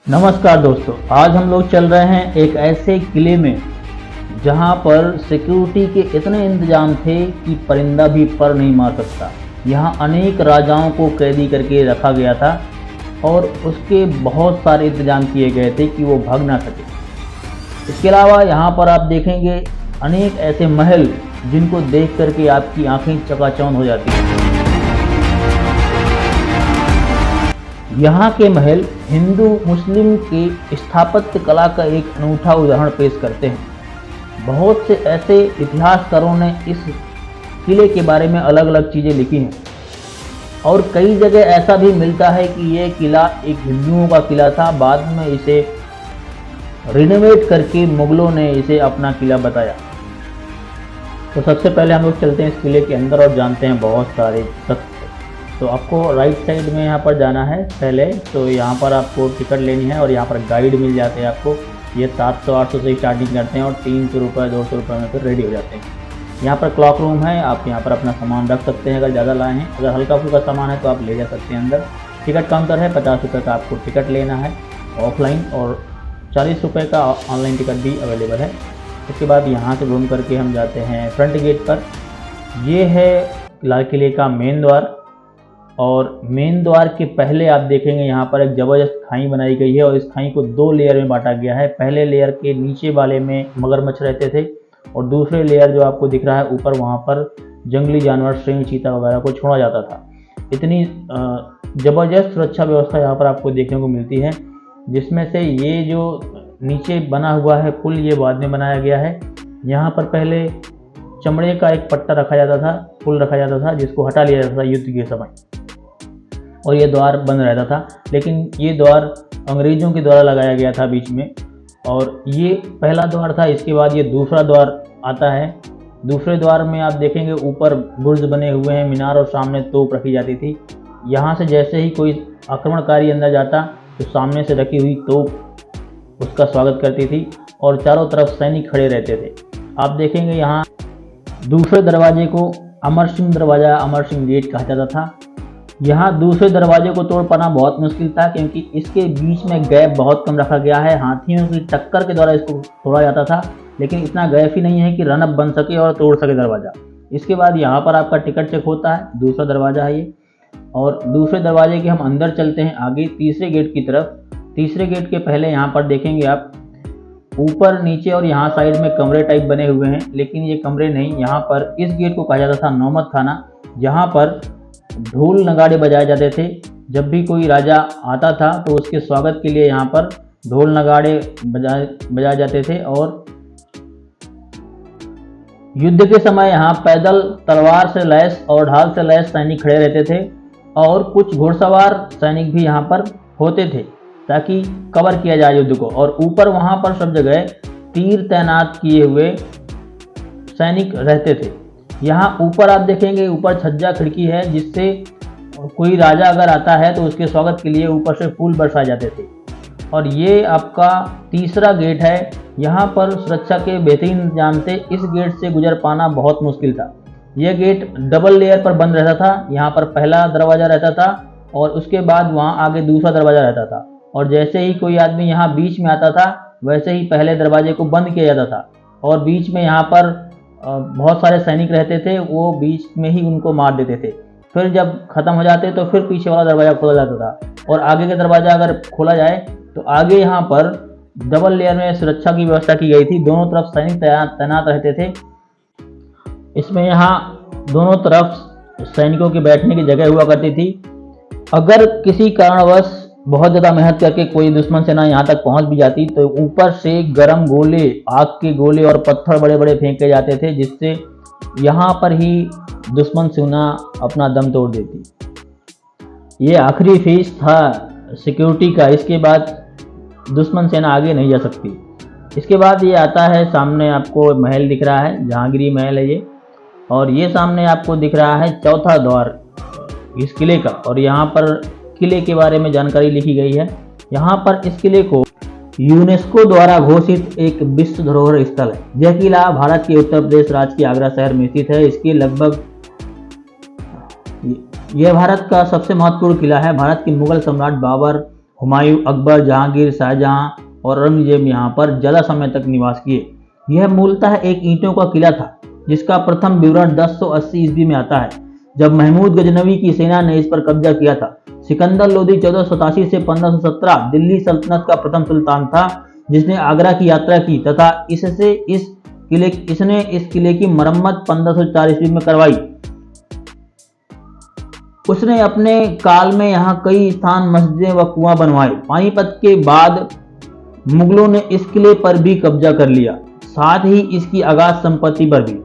नमस्कार दोस्तों, आज हम लोग चल रहे हैं एक ऐसे किले में जहां पर सिक्योरिटी के इतने इंतजाम थे कि परिंदा भी पर नहीं मार सकता। यहां अनेक राजाओं को कैदी करके रखा गया था और उसके बहुत सारे इंतजाम किए गए थे कि वो भाग ना सके। इसके अलावा यहां पर आप देखेंगे अनेक ऐसे महल जिनको देख करके आपकी आंखें चकाचौंध हो जाती हैं। यहाँ के महल हिंदू मुस्लिम के स्थापत्य कला का एक अनूठा उदाहरण पेश करते हैं। बहुत से ऐसे इतिहासकारों ने इस किले के बारे में अलग अलग चीज़ें लिखी हैं और कई जगह ऐसा भी मिलता है कि ये किला एक हिंदुओं का किला था, बाद में इसे रिनोवेट करके मुगलों ने इसे अपना किला बताया। तो सबसे पहले हम लोग चलते हैं इस किले के अंदर और जानते हैं बहुत सारे तथ्य। तो आपको राइट साइड में यहाँ पर जाना है पहले, तो यहाँ पर आपको टिकट लेनी है और यहाँ पर गाइड मिल जाते हैं आपको। ये 700-800 से स्टार्टिंग करते हैं और 300 रुपये 200 रुपये में फिर रेडी हो जाते हैं। यहाँ पर क्लॉक रूम है, आप यहाँ पर अपना सामान रख सकते हैं अगर ज़्यादा लाए हैं। अगर हल्का फुल्का सामान है तो आप ले जा सकते हैं अंदर। टिकट काउंटर है, 50 रुपये का आपको टिकट लेना है ऑफलाइन और 40 रुपये का ऑनलाइन टिकट भी अवेलेबल है। उसके बाद यहाँ से घूम करके हम जाते हैं फ्रंट गेट पर। ये है लाल किले का मेन द्वार और मेन द्वार के पहले आप देखेंगे यहाँ पर एक ज़बरदस्त खाई बनाई गई है और इस खाई को 2 लेयर में बांटा गया है। पहले लेयर के नीचे वाले में मगरमच्छ रहते थे और दूसरे लेयर जो आपको दिख रहा है ऊपर, वहाँ पर जंगली जानवर सिंह, चीता वगैरह को छोड़ा जाता था। इतनी ज़बरदस्त सुरक्षा व्यवस्था यहाँ पर आपको देखने को मिलती है, जिसमें से ये जो नीचे बना हुआ है पुल, ये बाद में बनाया गया है। यहाँ पर पहले चमड़े का एक पट्टा रखा जाता था, पुल रखा जाता था, जिसको हटा लिया जाता था युद्ध के समय और ये द्वार बंद रहता था। लेकिन ये द्वार अंग्रेज़ों के द्वारा लगाया गया था बीच में और ये पहला द्वार था। इसके बाद ये दूसरा द्वार आता है। दूसरे द्वार में आप देखेंगे ऊपर बुर्ज बने हुए हैं, मीनार, और सामने तोप रखी जाती थी। यहाँ से जैसे ही कोई आक्रमणकारी अंदर जाता तो सामने से रखी हुई तोप उसका स्वागत करती थी और चारों तरफ सैनिक खड़े रहते थे। आप देखेंगे यहाँ दूसरे दरवाजे को अमर सिंह दरवाज़ा, अमर सिंह गेट कहा जाता था। यहाँ दूसरे दरवाजे को तोड़ पाना बहुत मुश्किल था क्योंकि इसके बीच में गैप बहुत कम रखा गया है। हाथियों की टक्कर के द्वारा इसको तोड़ा जाता था, लेकिन इतना गैप ही नहीं है कि रनअप बन सके और तोड़ सके दरवाज़ा। इसके बाद यहाँ पर आपका टिकट चेक होता है। दूसरा दरवाज़ा है ये और दूसरे दरवाजे के हम अंदर चलते हैं आगे तीसरे गेट की तरफ। तीसरे गेट के पहले यहाँ पर देखेंगे आप ऊपर नीचे और यहाँ साइड में कमरे टाइप बने हुए हैं, लेकिन ये कमरे नहीं। यहाँ पर इस गेट को कहा जाता था नौमत खाना, जहाँ पर ढोल नगाड़े बजाए जाते थे। जब भी कोई राजा आता था तो उसके स्वागत के लिए यहाँ पर ढोल नगाड़े बजाए जाते थे और युद्ध के समय यहाँ पैदल, तलवार से लैस और ढाल से लैस सैनिक खड़े रहते थे और कुछ घुड़सवार सैनिक भी यहाँ पर होते थे ताकि कवर किया जाए युद्ध को। और ऊपर वहाँ पर सब जगह तीर तैनात किए हुए सैनिक रहते थे। यहाँ ऊपर आप देखेंगे ऊपर छज्जा खिड़की है, जिससे कोई राजा अगर आता है तो उसके स्वागत के लिए ऊपर से फूल बरसाए जाते थे। और ये आपका तीसरा गेट है। यहाँ पर सुरक्षा के बेहतरीन इंतजाम थे। इस गेट से गुजर पाना बहुत मुश्किल था। यह गेट डबल लेयर पर बंद रहता था। यहाँ पर पहला दरवाज़ा रहता था और उसके बाद वहाँ आगे दूसरा दरवाज़ा रहता था और जैसे ही कोई आदमी यहाँ बीच में आता था वैसे ही पहले दरवाजे को बंद किया जाता था और बीच में यहाँ पर बहुत सारे सैनिक रहते थे, वो बीच में ही उनको मार देते थे। फिर जब ख़त्म हो जाते तो फिर पीछे वाला दरवाज़ा खोला जाता था और आगे का दरवाज़ा अगर खोला जाए तो आगे यहाँ पर डबल लेयर में सुरक्षा की व्यवस्था की गई थी। दोनों तरफ सैनिक तैनात रहते थे। इसमें यहाँ दोनों तरफ सैनिकों के बैठने की जगह हुआ करती थी। अगर किसी कारणवश बहुत ज़्यादा मेहनत करके कोई दुश्मन सेना यहाँ तक पहुँच भी जाती तो ऊपर से गर्म गोले, आग के गोले और पत्थर बड़े बड़े फेंके जाते थे, जिससे यहाँ पर ही दुश्मन सेना अपना दम तोड़ देती। ये आखिरी फेज था सिक्योरिटी का। इसके बाद दुश्मन सेना आगे नहीं जा सकती। इसके बाद ये आता है, सामने आपको महल दिख रहा है, जहांगीरी महल है ये, और ये सामने आपको दिख रहा है चौथा द्वार इस किले का। और यहाँ पर किले के बारे में जानकारी लिखी गई है। यहाँ पर इस किले को यूनेस्को द्वारा घोषित एक विश्व धरोहर स्थल है। यह किला भारत के उत्तर प्रदेश राज्य के आगरा शहर में स्थित है। इसके लगभग यह भारत का सबसे महत्वपूर्ण किला है। भारत के मुगल सम्राट बाबर हुमायूं, अकबर, जहांगीर, शाहजहां और औरंगजेब यहाँ पर ज़्यादा समय तक निवास किए। यह मूलतः एक ईंटों का किला था, जिसका प्रथम विवरण 1080 ईस्वी में आता है, जब महमूद गजनवी की सेना ने इस पर कब्जा किया था। सिकंदर लोदी 1487 से 1517 दिल्ली सल्तनत का प्रथम सुल्तान था, जिसने आगरा की यात्रा की तथा इसने इस किले की मरम्मत 1504 ईस्वी में करवाई। उसने अपने काल में यहाँ कई स्थान, मस्जिदें व कुआं बनवाए। पानीपत के बाद मुगलों ने इस किले पर भी कब्जा कर लिया, साथ ही इसकी अगाध संपत्ति पर भी।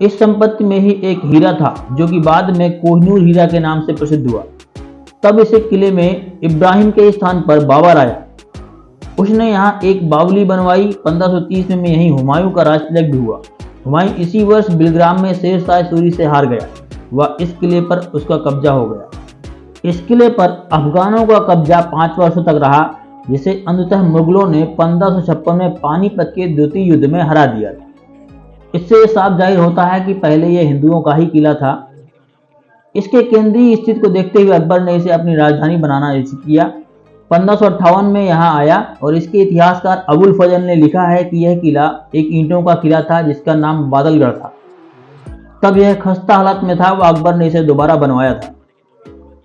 इस संपत्ति में ही एक हीरा था, जो कि बाद में कोहिनूर हीरा के नाम से प्रसिद्ध हुआ। तब इस किले में इब्राहिम के स्थान पर बाबर आया। उसने यहाँ एक बावली बनवाई। 1530 में यहीं हुमायूं का राजतिलक भी हुआ। हुमायूं इसी वर्ष बिलग्राम में शेर शाह सूरी से हार गया व इस किले पर उसका कब्जा हो गया। इस किले पर अफगानों का कब्जा 5 वर्षों तक रहा, जिसे अंततः मुगलों ने 1556 में पानीपत के द्वितीय युद्ध में हरा दिया। इससे साफ जाहिर होता है कि पहले यह हिंदुओं का ही किला था। इसके केंद्रीय स्थिति को देखते हुए अकबर ने इसे अपनी राजधानी बनाना निश्चित किया। 1558 में यहाँ आया और इसके इतिहासकार अबुल फजल ने लिखा है कि यह किला एक ईंटों का किला था, जिसका नाम बादलगढ़ था। तब यह खस्ता हालत में था व अकबर ने इसे दोबारा बनवाया था।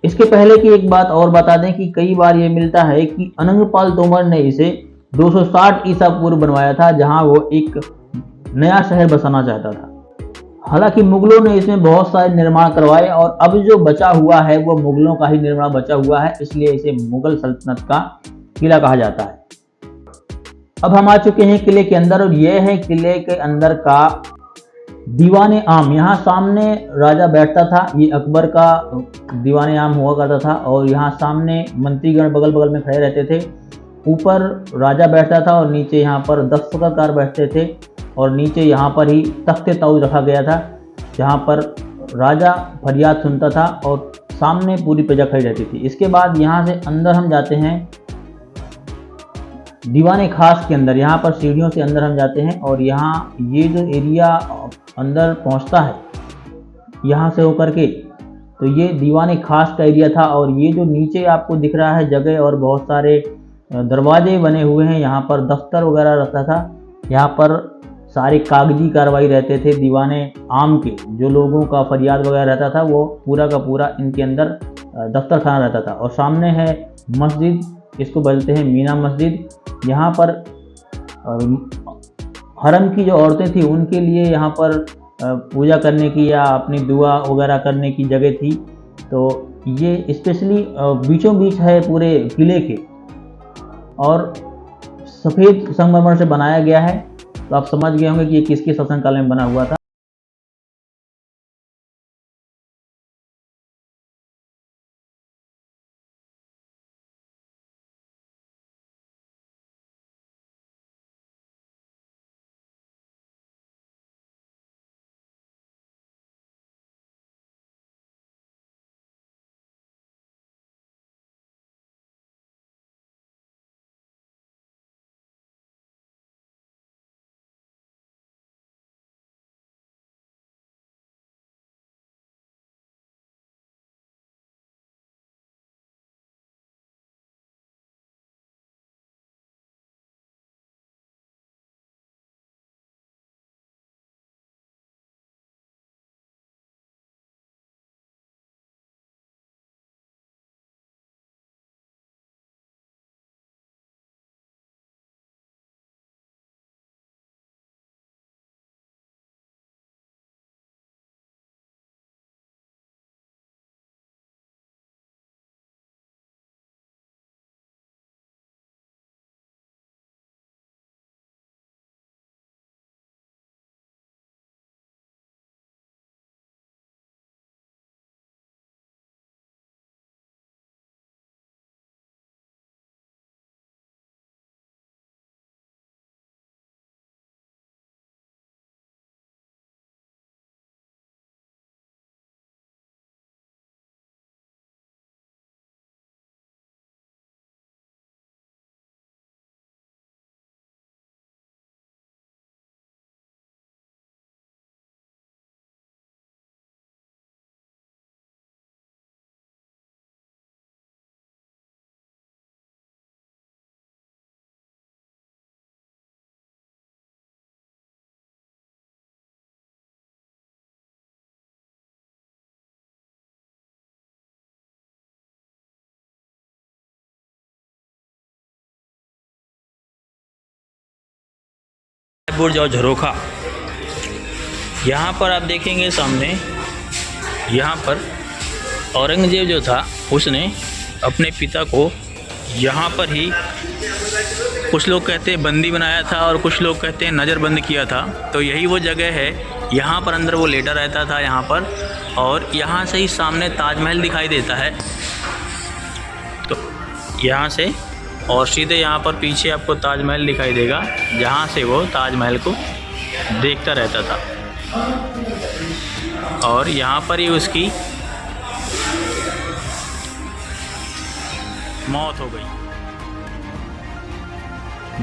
इसके पहले की एक बात और बता दें कि कई बार यह मिलता है कि अनंगपाल तोमर ने इसे 260 ईसा पूर्व बनवाया था, जहां वो एक नया शहर बसाना चाहता था। हालांकि मुगलों ने इसमें बहुत सारे निर्माण करवाए और अब जो बचा हुआ है वो मुगलों का ही निर्माण बचा हुआ है, इसलिए इसे मुगल सल्तनत का किला कहा जाता है। अब हम आ चुके हैं किले के अंदर और यह है किले के अंदर का दीवाने आम। यहाँ सामने राजा बैठता था, ये अकबर का दीवाने आम हुआ करता था और यहाँ सामने मंत्रीगण बगल बगल में खड़े रहते थे। ऊपर राजा बैठता था और नीचे यहाँ पर दस्तकार बैठते थे और नीचे यहाँ पर ही तख्ते ताउज रखा गया था, जहाँ पर राजा फरियाद सुनता था और सामने पूरी प्रजा खड़ी रहती थी। इसके बाद यहाँ से अंदर हम जाते हैं दीवाने खास के अंदर। यहाँ पर सीढ़ियों से अंदर हम जाते हैं और यहाँ ये जो एरिया अंदर पहुँचता है यहाँ से होकर के, तो ये दीवाने खास का एरिया था। और ये जो नीचे आपको दिख रहा है जगह और बहुत सारे दरवाजे बने हुए हैं, यहाँ पर दफ्तर वगैरह रहता था। यहाँ पर सारे कागजी कार्रवाई रहते थे दीवाने आम के, जो लोगों का फरियाद वगैरह रहता था वो पूरा का पूरा इनके अंदर दफ्तर खाना रहता था। और सामने है मस्जिद, इसको बोलते हैं मीना मस्जिद। यहाँ पर हरम की जो औरतें थी उनके लिए यहाँ पर पूजा करने की या अपनी दुआ वगैरह करने की जगह थी। तो ये स्पेशली बीचों बीच है पूरे किले के और सफ़ेद संगमरमर से बनाया गया है। तो आप समझ गए होंगे कि ये किसके शासनकाल में बना हुआ था। बुर्ज और झरोखा। यहाँ पर आप देखेंगे सामने, यहाँ पर औरंगजेब जो था उसने अपने पिता को यहाँ पर ही, कुछ लोग कहते हैं बंदी बनाया था और कुछ लोग कहते हैं नज़रबंद किया था। तो यही वो जगह है, यहाँ पर अंदर वो लेटा रहता था यहाँ पर, और यहाँ से ही सामने ताजमहल दिखाई देता है। तो यहाँ से और सीधे यहाँ पर पीछे आपको ताजमहल दिखाई देगा, जहाँ से वो ताजमहल को देखता रहता था। और यहाँ पर ही उसकी मौत हो गई।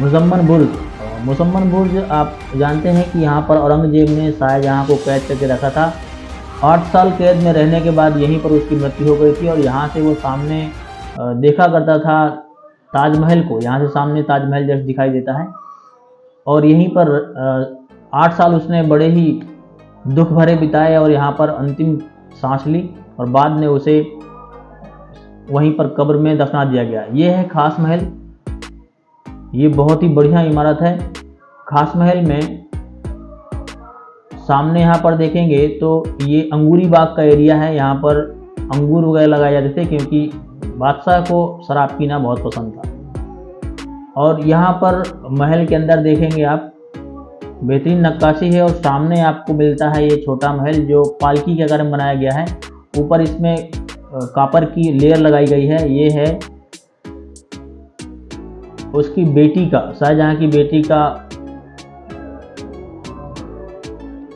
मुजम्मन बुर्ज आप जानते हैं कि यहाँ पर औरंगजेब ने शाहजहाँ को कैद करके रखा था। 8 साल कैद में रहने के बाद यहीं पर उसकी मृत्यु हो गई थी, और यहाँ से वो सामने देखा करता था ताजमहल को। यहाँ से सामने ताजमहल जैसे दिखाई देता है, और यहीं पर 8 साल उसने बड़े ही दुख भरे बिताए और यहाँ पर अंतिम सांस ली, और बाद में उसे वहीं पर कब्र में दफना दिया गया। ये है खास महल। ये बहुत ही बढ़िया इमारत है। खास महल में सामने यहाँ पर देखेंगे तो ये अंगूरी बाग का एरिया है। यहाँ पर अंगूर वगैरह लगाए जाते थे, क्योंकि बादशाह को शराब पीना बहुत पसंद था। और यहाँ पर महल के अंदर देखेंगे आप, बेहतरीन नक्काशी है, और सामने आपको मिलता है ये छोटा महल जो पालकी के आकार में बनाया गया है। ऊपर इसमें कापर की लेयर लगाई गई है। ये है उसकी बेटी का, शाहजहाँ की बेटी का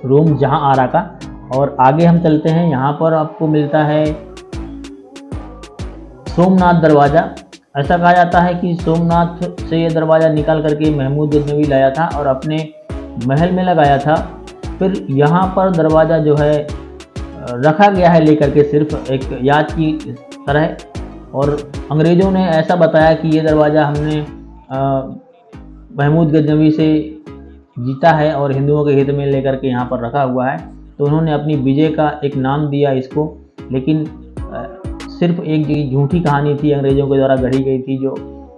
रूम जहां आरा का। और आगे हम चलते हैं, यहाँ पर आपको मिलता है सोमनाथ दरवाज़ा। ऐसा कहा जाता है कि सोमनाथ से ये दरवाज़ा निकाल करके महमूद गजनवी लाया था और अपने महल में लगाया था। फिर यहाँ पर दरवाज़ा जो है रखा गया है लेकर के, सिर्फ एक याद की तरह। और अंग्रेज़ों ने ऐसा बताया कि ये दरवाज़ा हमने महमूद गजनवी से जीता है और हिंदुओं के हित में लेकर के यहाँ पर रखा हुआ है। तो उन्होंने अपनी विजय का एक नाम दिया इसको, लेकिन सिर्फ एक झूठी कहानी थी अंग्रेज़ों के द्वारा गढ़ी गई थी, जो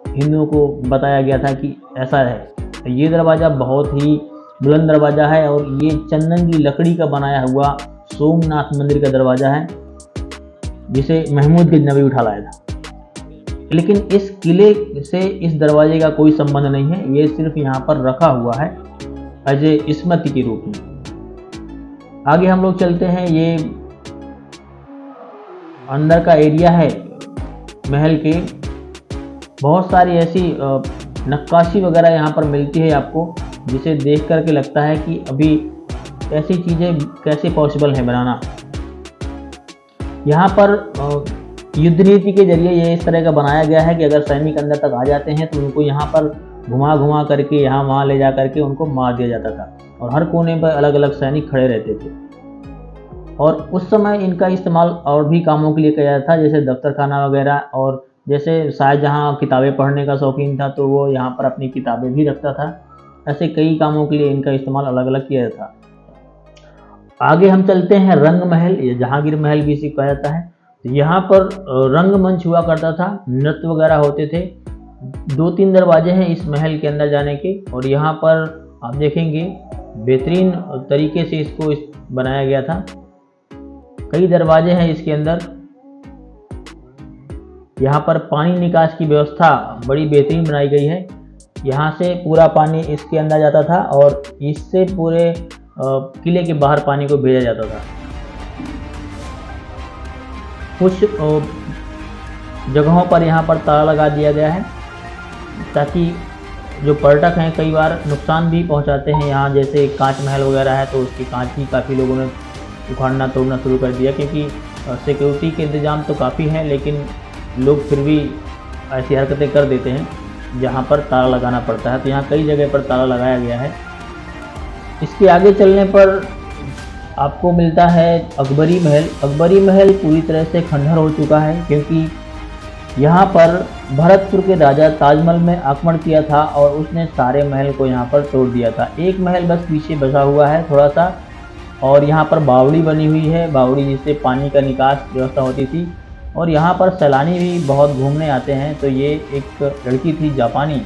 हिंदुओं को बताया गया था कि ऐसा है। ये दरवाज़ा बहुत ही बुलंद दरवाज़ा है, और ये चंदन की लकड़ी का बनाया हुआ सोमनाथ मंदिर का दरवाज़ा है, जिसे महमूद गजनवी उठा लाया था। लेकिन इस किले से इस दरवाजे का कोई संबंध नहीं है, ये सिर्फ यहाँ पर रखा हुआ है एज ए स्मृति के रूप में। आगे हम लोग चलते हैं, ये अंदर का एरिया है महल के। बहुत सारी ऐसी नक्काशी वगैरह यहाँ पर मिलती है आपको, जिसे देख करके लगता है कि अभी ऐसी चीज़ें कैसे पॉसिबल है बनाना। यहाँ पर युद्ध नीति के जरिए ये इस तरह का बनाया गया है कि अगर सैनिक अंदर तक आ जाते हैं तो उनको यहाँ पर घुमा घुमा करके यहाँ वहाँ ले जा करके उनको मार दिया जाता था, और हर कोने पर अलग अलग सैनिक खड़े रहते थे। और उस समय इनका इस्तेमाल और भी कामों के लिए किया जाता था, जैसे दफ्तर खाना वगैरह। और जैसे शाहजहाँ किताबें पढ़ने का शौकीन था तो वो यहाँ पर अपनी किताबें भी रखता था। ऐसे कई कामों के लिए इनका इस्तेमाल अलग अलग किया जाता था। आगे हम चलते हैं रंग महल, या जहांगीर महल भी इसे कहा जाता है। यहाँ पर रंगमंच हुआ करता था, नृत्य वगैरह होते थे। 2-3 दरवाजे हैं इस महल के अंदर जाने के, और यहाँ पर आप देखेंगे बेहतरीन तरीके से इसको बनाया गया था। कई दरवाजे हैं इसके अंदर। यहाँ पर पानी निकास की व्यवस्था बड़ी बेहतरीन बनाई गई है। यहाँ से पूरा पानी इसके अंदर जाता था, और इससे पूरे किले के बाहर पानी को भेजा जाता था। कुछ जगहों पर यहाँ पर ताला लगा दिया गया है, ताकि जो पर्यटक हैं कई बार नुकसान भी पहुँचाते हैं यहाँ। जैसे कांच महल वगैरह है तो उसकी कांच ही काफ़ी लोगों ने उखाड़ना तोड़ना शुरू कर दिया, क्योंकि सिक्योरिटी के इंतज़ाम तो काफ़ी हैं, लेकिन लोग फिर भी ऐसी हरकतें कर देते हैं जहाँ पर ताला लगाना पड़ता है। तो यहाँ कई जगह पर ताला लगाया गया है। इसके आगे चलने पर आपको मिलता है अकबरी महल। अकबरी महल पूरी तरह से खंडहर हो चुका है, क्योंकि यहाँ पर भरतपुर के राजा ताजमहल में आक्रमण किया था और उसने सारे महल को यहाँ पर तोड़ दिया था। एक महल बस पीछे बचा हुआ है थोड़ा सा, और यहाँ पर बावड़ी बनी हुई है, बावड़ी जिससे पानी का निकास व्यवस्था होती थी। और यहाँ पर सैलानी भी बहुत घूमने आते हैं। तो ये एक लड़की थी जापानी,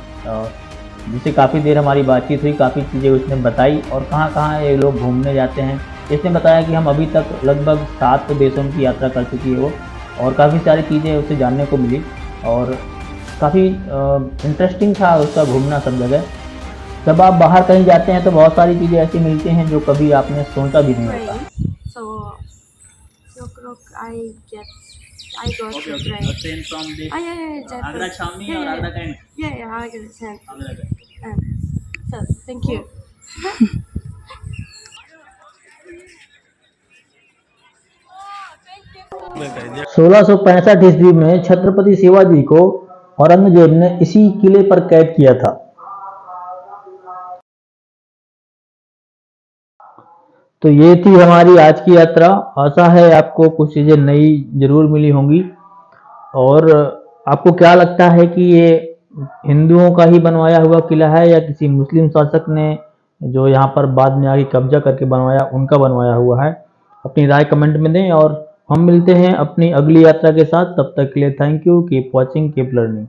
जिससे काफ़ी देर हमारी बातचीत हुई, काफ़ी चीज़ें उसने बताई और कहाँ कहाँ ये लोग घूमने जाते हैं। इसने बताया कि हम अभी तक लगभग 7 देशों की यात्रा कर चुकी है वो, और काफ़ी सारी चीज़ें उससे जानने को मिली और काफ़ी इंटरेस्टिंग था उसका घूमना सब जगह। जब आप बाहर कहीं जाते हैं तो बहुत सारी चीज़ें ऐसी मिलती हैं जो कभी आपने सोचा भी नहीं होता। So look, I got Okay, the okay. train. A train from the Yeah, Jaipur. Agra Chowni Yeah, or yeah, Agra Cantt? yeah, Agra Chowni. Agra Cantt. So thank you. 1665 ईस्वी में छत्रपति शिवाजी को औरंगजेब ने इसी किले पर कैद किया था। तो ये थी हमारी आज की यात्रा। आशा है आपको कुछ चीज़ें नई जरूर मिली होंगी। और आपको क्या लगता है कि ये हिंदुओं का ही बनवाया हुआ किला है या किसी मुस्लिम शासक ने जो यहाँ पर बाद में आके कब्जा करके बनवाया उनका बनवाया हुआ है? अपनी राय कमेंट में दें और हम मिलते हैं अपनी अगली यात्रा के साथ। तब तक के लिए thank you, keep watching, keep learning.